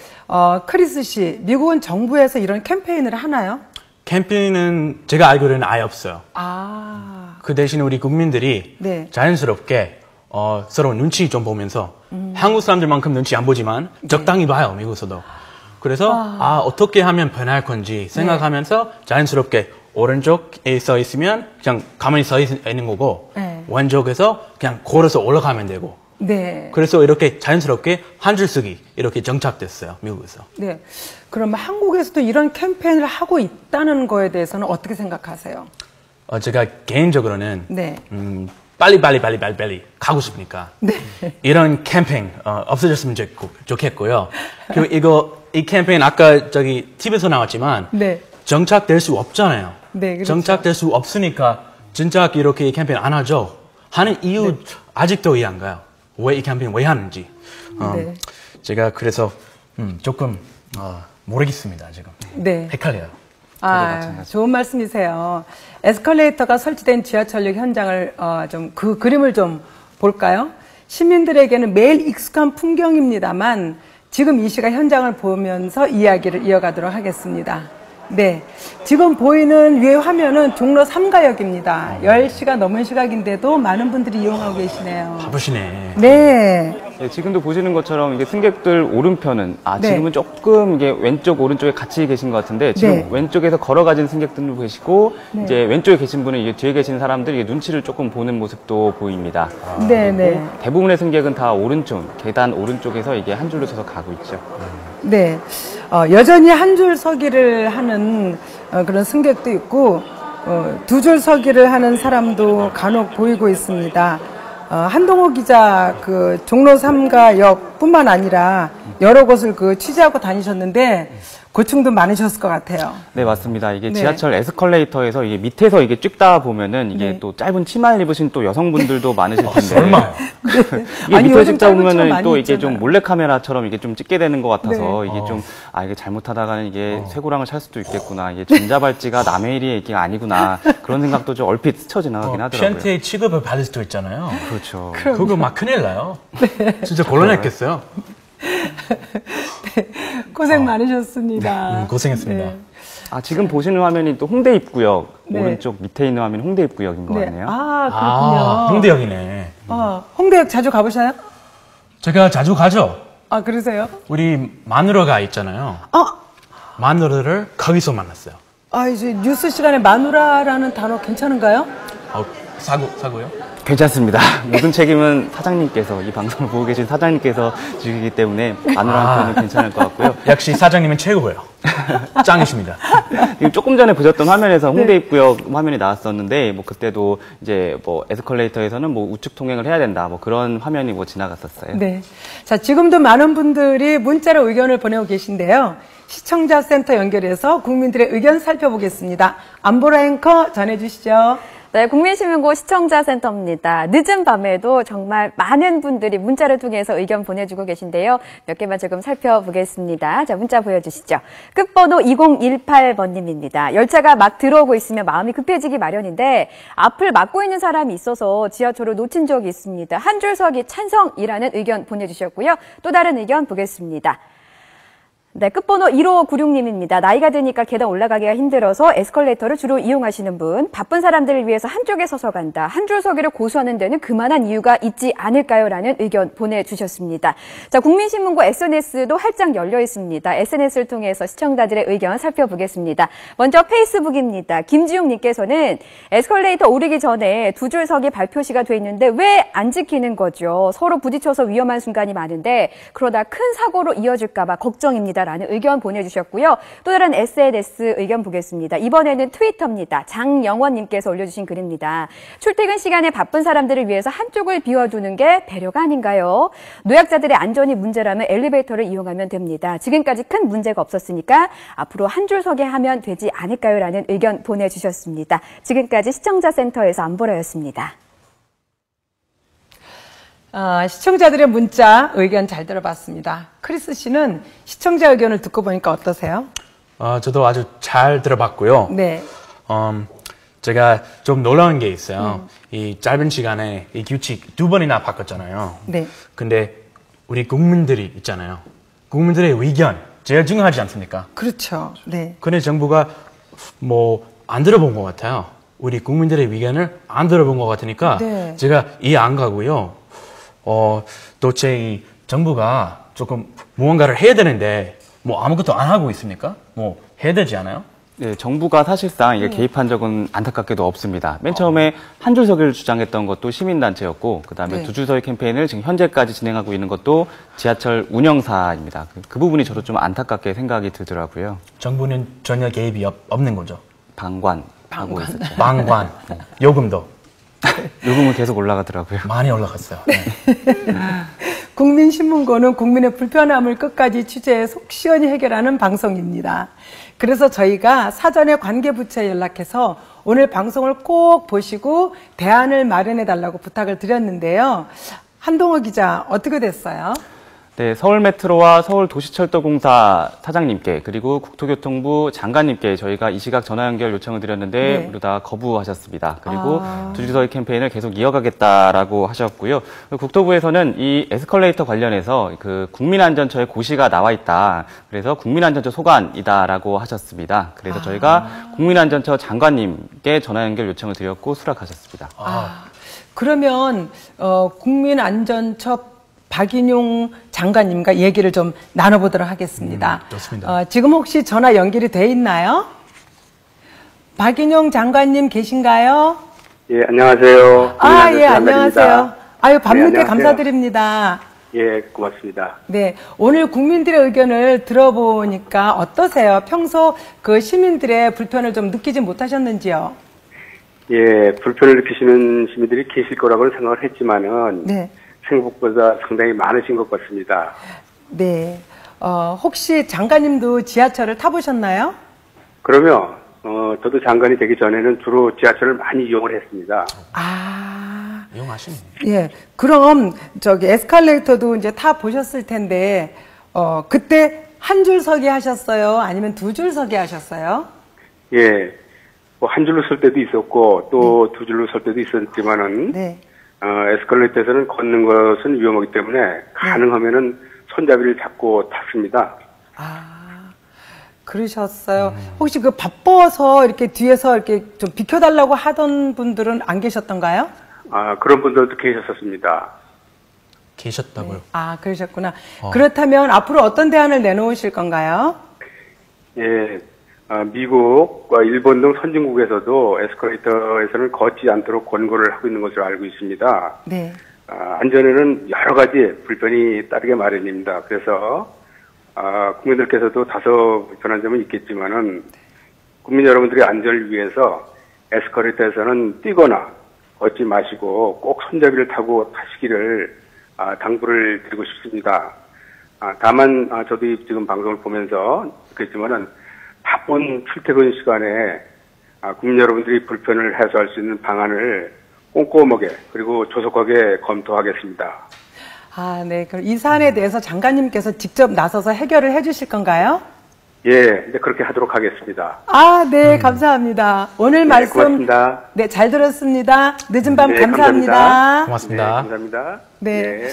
크리스 씨, 미국은 정부에서 이런 캠페인을 하나요? 캠페인은 제가 알기로는 아예 없어요. 아, 그 대신 우리 국민들이 네. 자연스럽게 서로 눈치 좀 보면서 한국 사람들만큼 눈치 안 보지만 적당히 봐요, 미국에서도. 그래서 어떻게 하면 변할 건지 생각하면서 자연스럽게 오른쪽에 서 있으면 그냥 가만히 서 있는 거고 네. 왼쪽에서 그냥 걸어서 올라가면 되고. 네. 그래서 이렇게 자연스럽게 한 줄 쓰기 이렇게 정착됐어요, 미국에서. 네. 그러면 한국에서도 이런 캠페인을 하고 있다는 거에 대해서는 어떻게 생각하세요? 제가 개인적으로는 네. 빨리 가고 싶으니까 네. 이런 캠페인 없어졌으면 좋겠고요. 그리고 이 캠페인 아까 저기 TV에서 나왔지만 네. 정착될 수 없잖아요. 네, 그렇죠. 정착될 수 없으니까 진짜 이렇게 이 캠페인 안 하죠. 하는 이유 아직도 이해 안 가요. 왜 이 캠페인 왜 하는지. 네. 제가 그래서 조금 모르겠습니다, 지금. 네. 헷갈려요. 좋은 말씀이세요. 에스컬레이터가 설치된 지하철역 현장을 좀 그 그림을 좀 볼까요? 시민들에게는 매일 익숙한 풍경입니다만 지금 이 시각 현장을 보면서 이야기를 이어가도록 하겠습니다. 네, 지금 보이는 위에 화면은 종로 3가역입니다. 10시가 넘은 시각인데도 많은 분들이 이용하고 계시네요. 바쁘시네. 네. 네, 지금도 보시는 것처럼 이게 승객들 오른편은 네. 지금은 조금 이게 왼쪽 오른쪽에 같이 계신 것 같은데 지금 네. 왼쪽에서 걸어가진 승객들도 계시고 네. 이제 왼쪽에 계신 분은 이제 뒤에 계신 사람들이 눈치를 조금 보는 모습도 보입니다. 네, 네. 대부분의 승객은 다 오른쪽 계단 오른쪽에서 이게 한 줄로 서서 가고 있죠. 네. 여전히 한 줄 서기를 하는 그런 승객도 있고 두 줄 서기를 하는 사람도 간혹 보이고 있습니다. 한동호 기자 그 종로 3가역뿐만 아니라 여러 곳을 그 취재하고 다니셨는데 고충도 많으셨을 것 같아요. 네, 맞습니다. 이게 네. 지하철 에스컬레이터에서 이게 밑에서 이게 찍다 보면은 이게 네. 또 짧은 치마를 입으신 또 여성분들도 많으실 텐데. 설마요? 이게 아니, 밑에 요즘 찍다 짧은 치마 보면은 많이 또 이게 있잖아요. 좀 몰래카메라처럼 이게 좀 찍게 되는 것 같아서 네. 이게 좀, 이게 잘못하다가는 이게 쇠고랑을 찰 수도 있겠구나. 이게 전자발찌가 남의 일이 이게 아니구나. 그런 생각도 좀 얼핏 스쳐 지나가긴 하더라고요. 피한테 취급을 받을 수도 있잖아요. 그렇죠. 그거 막 큰일 나요. 진짜 곤란했겠어요. 네. 고생 많으셨습니다. 고생했습니다. 네. 지금 보시는 화면이 또 홍대 입구역 네. 오른쪽 밑에 있는 화면이 홍대 입구역인 것 네. 같네요. 그렇군요. 홍대역이네. 홍대역 자주 가보셔요? 제가 자주 가죠. 그러세요? 우리 마누라가 있잖아요. 마누라를 거기서 만났어요. 이제 뉴스 시간에 마누라라는 단어 괜찮은가요? 사고요? 괜찮습니다. 모든 책임은 사장님께서, 이 방송을 보고 계신 사장님께서 지키기 때문에 마누라한테는 괜찮을 것 같고요. 역시 사장님은 최고예요. 짱이십니다. 조금 전에 보셨던 화면에서 홍대 네. 입구역 화면이 나왔었는데, 뭐 그때도 이제 뭐 에스컬레이터에서는 뭐 우측 통행을 해야 된다, 뭐 그런 화면이 뭐 지나갔었어요. 네. 자, 지금도 많은 분들이 문자로 의견을 보내고 계신데요. 시청자 센터 연결해서 국민들의 의견 살펴보겠습니다. 안보라 앵커 전해주시죠. 네, 국민시민고 시청자센터입니다. 늦은 밤에도 정말 많은 분들이 문자를 통해서 의견 보내주고 계신데요. 몇 개만 조금 살펴보겠습니다. 자, 문자 보여주시죠. 끝번호 2018번님입니다. 열차가 막 들어오고 있으면 마음이 급해지기 마련인데 앞을 막고 있는 사람이 있어서 지하철을 놓친 적이 있습니다. 한 줄 서기 찬성이라는 의견 보내주셨고요. 또 다른 의견 보겠습니다. 네, 끝번호 1596님입니다. 나이가 드니까 계단 올라가기가 힘들어서 에스컬레이터를 주로 이용하시는 분. 바쁜 사람들을 위해서 한쪽에 서서 간다. 한 줄 서기를 고수하는 데는 그만한 이유가 있지 않을까요? 라는 의견 보내주셨습니다. 자, 국민신문고 SNS도 활짝 열려 있습니다. SNS를 통해서 시청자들의 의견 살펴보겠습니다. 먼저 페이스북입니다. 김지웅님께서는 에스컬레이터 오르기 전에 두 줄 서기 발표시가 돼 있는데 왜 안 지키는 거죠? 서로 부딪혀서 위험한 순간이 많은데 그러다 큰 사고로 이어질까 봐 걱정입니다. 라는 의견 보내주셨고요. 또 다른 SNS 의견 보겠습니다. 이번에는 트위터입니다. 장영원님께서 올려주신 글입니다. 출퇴근 시간에 바쁜 사람들을 위해서 한쪽을 비워두는 게 배려가 아닌가요? 노약자들의 안전이 문제라면 엘리베이터를 이용하면 됩니다. 지금까지 큰 문제가 없었으니까 앞으로 한 줄 서게 하면 되지 않을까요? 라는 의견 보내주셨습니다. 지금까지 시청자센터에서 안보라였습니다. 시청자들의 문자 의견 잘 들어봤습니다. 크리스 씨는 시청자 의견을 듣고 보니까 어떠세요? 저도 아주 잘 들어봤고요. 네. 제가 좀 놀라운 게 있어요. 이 짧은 시간에 이 규칙 2번이나 바꿨잖아요. 네. 근데 우리 국민들이 있잖아요. 국민들의 의견 제일 중요하지 않습니까? 그렇죠. 네. 근데 정부가 안 들어본 것 같아요. 우리 국민들의 의견을 안 들어본 것 같으니까 네. 제가 이해 안 가고요. 도대체 이 정부가 조금 무언가를 해야 되는데 아무것도 안 하고 있습니까? 해야 되지 않아요? 네, 정부가 사실상 이게 개입한 적은 안타깝게도 없습니다. 맨 처음에 한 줄 서기를 주장했던 것도 시민단체였고, 그 다음에 네. 두 줄 서기 캠페인을 지금 현재까지 진행하고 있는 것도 지하철 운영사입니다. 그 부분이 저도 좀 안타깝게 생각이 들더라고요. 정부는 전혀 개입이 없는 거죠? 방관하고 있었죠. 방관. 요금도. 요금은 계속 올라가더라고요. 많이 올라갔어요. 네. 국민신문고는 국민의 불편함을 끝까지 취재해 속 시원히 해결하는 방송입니다. 그래서 저희가 사전에 관계부처에 연락해서 오늘 방송을 꼭 보시고 대안을 마련해 달라고 부탁을 드렸는데요. 한동호 기자, 어떻게 됐어요? 네, 서울메트로와 서울도시철도공사 사장님께 그리고 국토교통부 장관님께 저희가 이 시각 전화 연결 요청을 드렸는데 네. 모두 다 거부하셨습니다. 그리고 두 줄 서기 캠페인을 계속 이어가겠다라고 하셨고요. 국토부에서는 이 에스컬레이터 관련해서 그 국민안전처에 고시가 나와 있다. 그래서 국민안전처 소관이다라고 하셨습니다. 그래서 저희가 국민안전처 장관님께 전화 연결 요청을 드렸고 수락하셨습니다. 그러면 국민안전처 박인용 장관님과 얘기를 좀 나눠보도록 하겠습니다. 좋습니다. 지금 혹시 전화 연결이 돼 있나요? 박인용 장관님 계신가요? 예, 안녕하세요. 예, 안녕하세요. 아유, 밤늦게 네, 안녕하세요. 감사드립니다. 예, 고맙습니다. 네, 오늘 국민들의 의견을 들어보니까 어떠세요? 평소 그 시민들의 불편을 좀 느끼지 못하셨는지요? 예, 불편을 느끼시는 시민들이 계실 거라고는 생각을 했지만은 네. 생각보다 상당히 많으신 것 같습니다. 네. 혹시 장관님도 지하철을 타보셨나요? 그러면 저도 장관이 되기 전에는 주로 지하철을 많이 이용을 했습니다. 이용하시네. 예. 그럼 에스컬레이터도 이제 타 보셨을 텐데 그때 한 줄 서기 하셨어요? 아니면 두 줄 서기 하셨어요? 예. 한 줄로 설 때도 있었고 또 두 줄로 설 때도 있었지만은 네. 에스컬레이터에서는 걷는 것은 위험하기 때문에 가능하면은 손잡이를 잡고 탔습니다. 그러셨어요. 혹시 그 바빠서 이렇게 뒤에서 이렇게 좀 비켜달라고 하던 분들은 안 계셨던가요? 그런 분들도 계셨었습니다. 계셨다고요? 그러셨구나. 그렇다면 앞으로 어떤 대안을 내놓으실 건가요? 예, 미국과 일본 등 선진국에서도 에스컬레이터에서는 걷지 않도록 권고를 하고 있는 것으로 알고 있습니다. 네. 안전에는 여러 가지 불편이 따르게 마련입니다. 그래서 국민들께서도 다소 불편한 점은 있겠지만은 국민 여러분들의 안전을 위해서 에스컬레이터에서는 뛰거나 걷지 마시고 꼭 손잡이를 타고 타시기를 당부를 드리고 싶습니다. 다만 저도 지금 방송을 보면서 그랬지만은 바쁜 출퇴근 시간에 국민 여러분들이 불편을 해소할 수 있는 방안을 꼼꼼하게 그리고 조속하게 검토하겠습니다. 아, 네. 그럼 이 사안에 대해서 장관님께서 직접 나서서 해결을 해주실 건가요? 예, 이제 그렇게 하도록 하겠습니다. 아, 네. 감사합니다. 오늘 말씀. 고맙습니다. 네, 잘 들었습니다. 늦은 밤 네, 감사합니다. 고맙습니다. 네, 감사합니다. 네.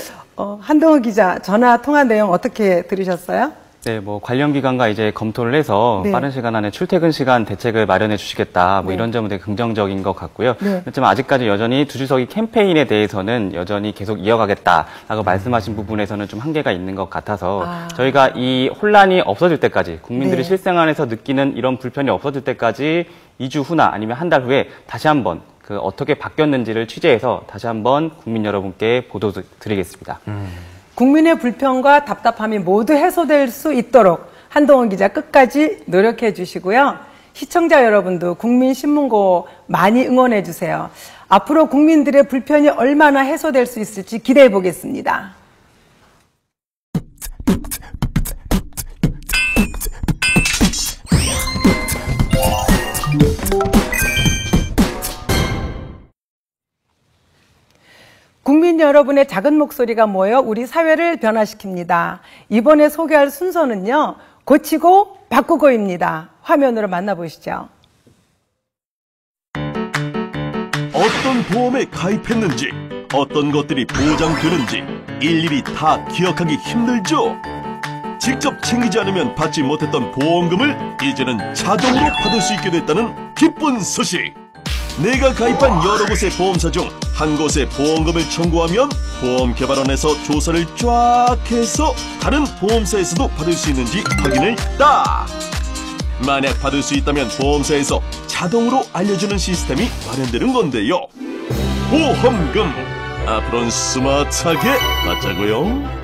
한동훈 기자, 전화 통화 내용 어떻게 들으셨어요? 네, 뭐 관련 기관과 이제 검토를 해서 네. 빠른 시간 안에 출퇴근 시간 대책을 마련해 주시겠다. 뭐 네. 이런 점은 되게 긍정적인 것 같고요. 네. 하지만 아직까지 여전히 두 주석이 캠페인에 대해서는 여전히 계속 이어가겠다라고 말씀하신 부분에서는 좀 한계가 있는 것 같아서 저희가 이 혼란이 없어질 때까지 국민들이 네. 실생활에서 느끼는 이런 불편이 없어질 때까지 2주 후나 아니면 한 달 후에 다시 한번 그 어떻게 바뀌었는지를 취재해서 다시 한번 국민 여러분께 보도 드리겠습니다. 국민의 불편과 답답함이 모두 해소될 수 있도록 한동훈 기자 끝까지 노력해 주시고요. 시청자 여러분도 국민신문고 많이 응원해 주세요. 앞으로 국민들의 불편이 얼마나 해소될 수 있을지 기대해 보겠습니다. 국민 여러분의 작은 목소리가 모여 우리 사회를 변화시킵니다. 이번에 소개할 순서는요, 고치고 바꾸고입니다. 화면으로 만나보시죠. 어떤 보험에 가입했는지, 어떤 것들이 보장되는지 일일이 다 기억하기 힘들죠? 직접 챙기지 않으면 받지 못했던 보험금을 이제는 자동으로 받을 수 있게 됐다는 기쁜 소식! 내가 가입한 여러 곳의 보험사 중 한 곳에 보험금을 청구하면 보험개발원에서 조사를 쫙 해서 다른 보험사에서도 받을 수 있는지 확인을 딱! 만약 받을 수 있다면 보험사에서 자동으로 알려주는 시스템이 마련되는 건데요. 보험금! 앞으로는 스마트하게 받자고요.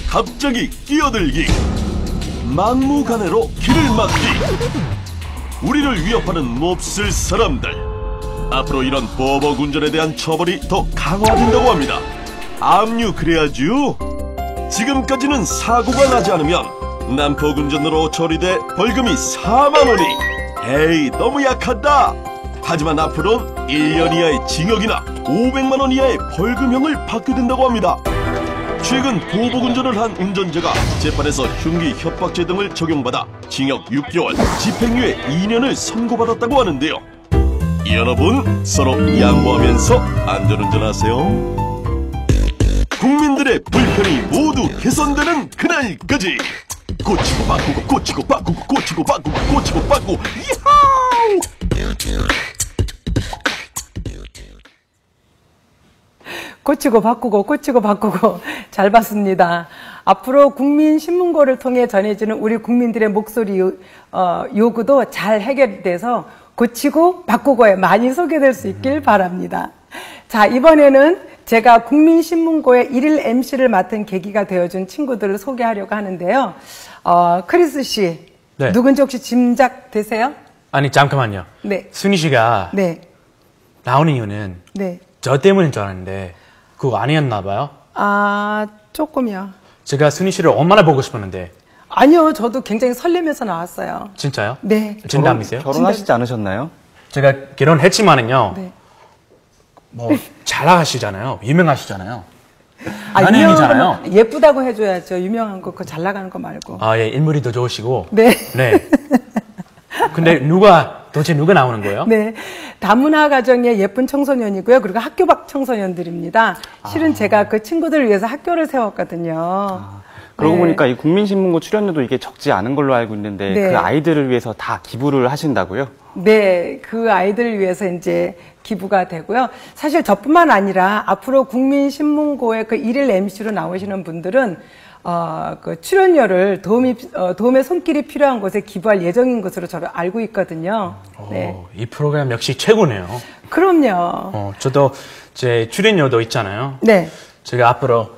갑자기 끼어들기, 막무가내로 길을 막기, 우리를 위협하는 몹쓸 사람들. 앞으로 이런 버벅 운전에 대한 처벌이 더 강화된다고 합니다. 압류 그래야죠. 지금까지는 사고가 나지 않으면 난폭 운전으로 처리돼 벌금이 4만 원이. 에이, 너무 약하다. 하지만 앞으로는 1년 이하의 징역이나 500만 원 이하의 벌금형을 받게 된다고 합니다. 최근 보복운전을 한 운전자가 재판에서 흉기 협박죄 등을 적용받아 징역 6개월, 집행유예 2년을 선고받았다고 하는데요. 여러분, 서로 양보하면서 안전운전하세요. 국민들의 불편이 모두 개선되는 그날까지 고치고 바꾸고 고치고 바꾸고 고치고 바꾸고 고치고 바꾸고 이하우! 고치고 바꾸고 잘 봤습니다. 앞으로 국민신문고를 통해 전해지는 우리 국민들의 목소리 요구도 잘 해결돼서 고치고 바꾸고에 많이 소개될 수 있길 바랍니다. 자, 이번에는 제가 국민신문고의 1일 MC를 맡은 계기가 되어준 친구들을 소개하려고 하는데요. 크리스 씨, 네. 누군지 혹시 짐작되세요? 아니, 잠깐만요. 네. 순희 씨가 네. 나오는 이유는 네. 저 때문인 줄 알았는데 그거 아니었나 봐요. 아, 조금이요. 제가 순희 씨를 얼마나 보고 싶었는데. 아니요, 저도 굉장히 설레면서 나왔어요. 진짜요? 네. 진담이세요? 결혼하시지 않으셨나요? 제가 결혼했지만은요. 네. 뭐 잘 나가시잖아요. 유명하시잖아요. 연예인이잖아요. 예쁘다고 해줘야죠. 유명한 거, 그거 잘 나가는 거 말고. 아, 예, 인물이 더 좋으시고. 네. 네. 근데 도대체 누가 나오는 거예요? 네. 다문화 가정의 예쁜 청소년이고요. 그리고 학교 밖 청소년들입니다. 실은 제가 그 친구들을 위해서 학교를 세웠거든요. 그러고 네. 보니까 이 국민신문고 출연료도 이게 적지 않은 걸로 알고 있는데 네. 그 아이들을 위해서 다 기부를 하신다고요? 네, 그 아이들을 위해서 이제 기부가 되고요. 사실 저뿐만 아니라 앞으로 국민신문고의 그 1일 MC로 나오시는 분들은 그 출연료를 도움의 손길이 필요한 곳에 기부할 예정인 것으로 저를 알고 있거든요. 네. 이 프로그램 역시 최고네요. 그럼요. 저도 제 출연료도 있잖아요. 네. 제가 앞으로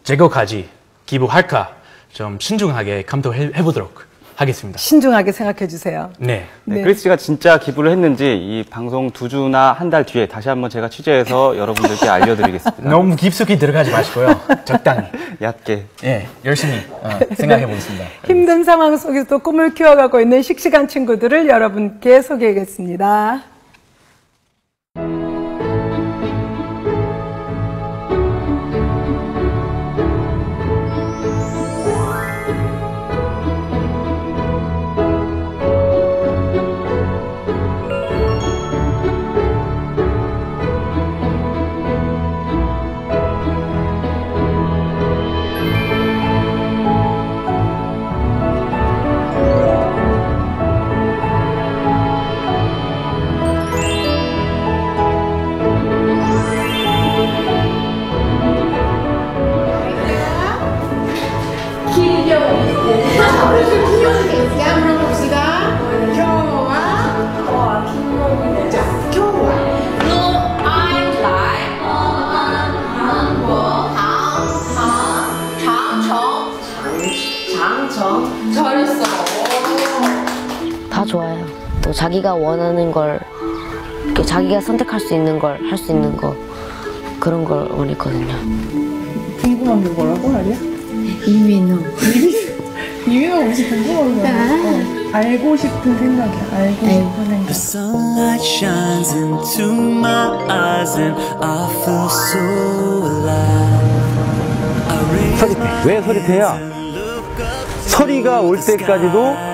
제 거까지 기부할까 좀 신중하게 검토해보도록 하겠습니다. 신중하게 생각해 주세요. 네. 크리스 씨가 진짜 기부를 했는지 이 방송 2주나 한 달 뒤에 다시 한번 제가 취재해서 여러분들께 알려드리겠습니다. 너무 깊숙이 들어가지 마시고요. 적당히. 얕게. 예, 열심히 생각해 보겠습니다. 힘든 상황 속에서도 꿈을 키워가고 있는 씩씩한 친구들을 여러분께 소개하겠습니다. 다 좋아요. 또 자기가 원하는 걸, 자기가 선택할 수 있는 걸, 할 수 있는 거, 그런 걸 원했거든요. 궁금한 게 뭐라고, 아리야? 이민호. 이민호가 무슨 궁금한 거야? 알고 싶은 생각이야. 알고 싶은 생각. The sunlight shines into my eyes and I feel so alive. 서리태. 왜 서리태야? 서리가 올 때까지도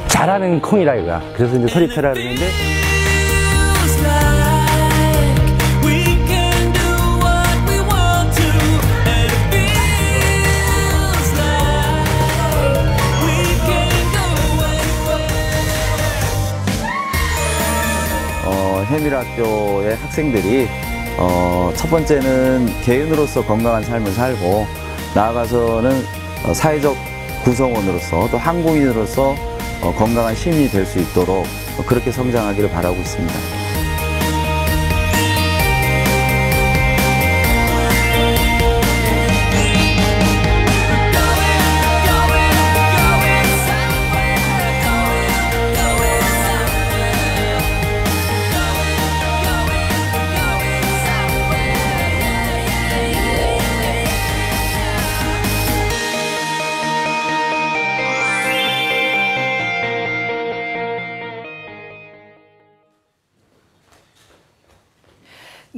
잘하는 콩이라 이거야. 그래서 이제 서리태라 그러는데. 해밀학교의 학생들이 첫 번째는 개인으로서 건강한 삶을 살고 나아가서는 사회적 구성원으로서 또 한국인으로서 건강한 시민이 될 수 있도록 그렇게 성장하기를 바라고 있습니다.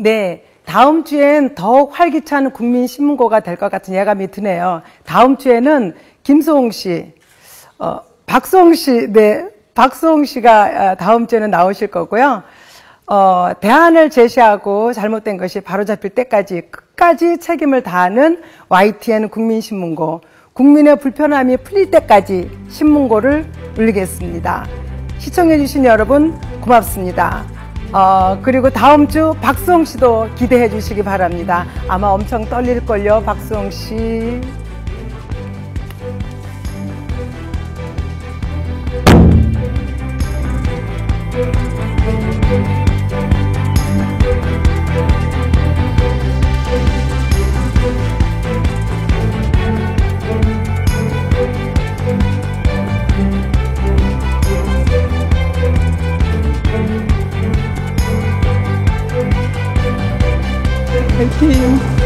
네, 다음 주엔 더욱 활기찬 국민신문고가 될 것 같은 예감이 드네요. 다음 주에는 김소홍 씨, 박소홍 씨, 네, 박소홍 씨가 다음 주에는 나오실 거고요. 대안을 제시하고 잘못된 것이 바로잡힐 때까지 끝까지 책임을 다하는 YTN 국민신문고, 국민의 불편함이 풀릴 때까지 신문고를 울리겠습니다. 시청해주신 여러분 고맙습니다. 그리고 다음 주 박수홍 씨도 기대해 주시기 바랍니다. 아마 엄청 떨릴걸요, 박수홍 씨. Thank you.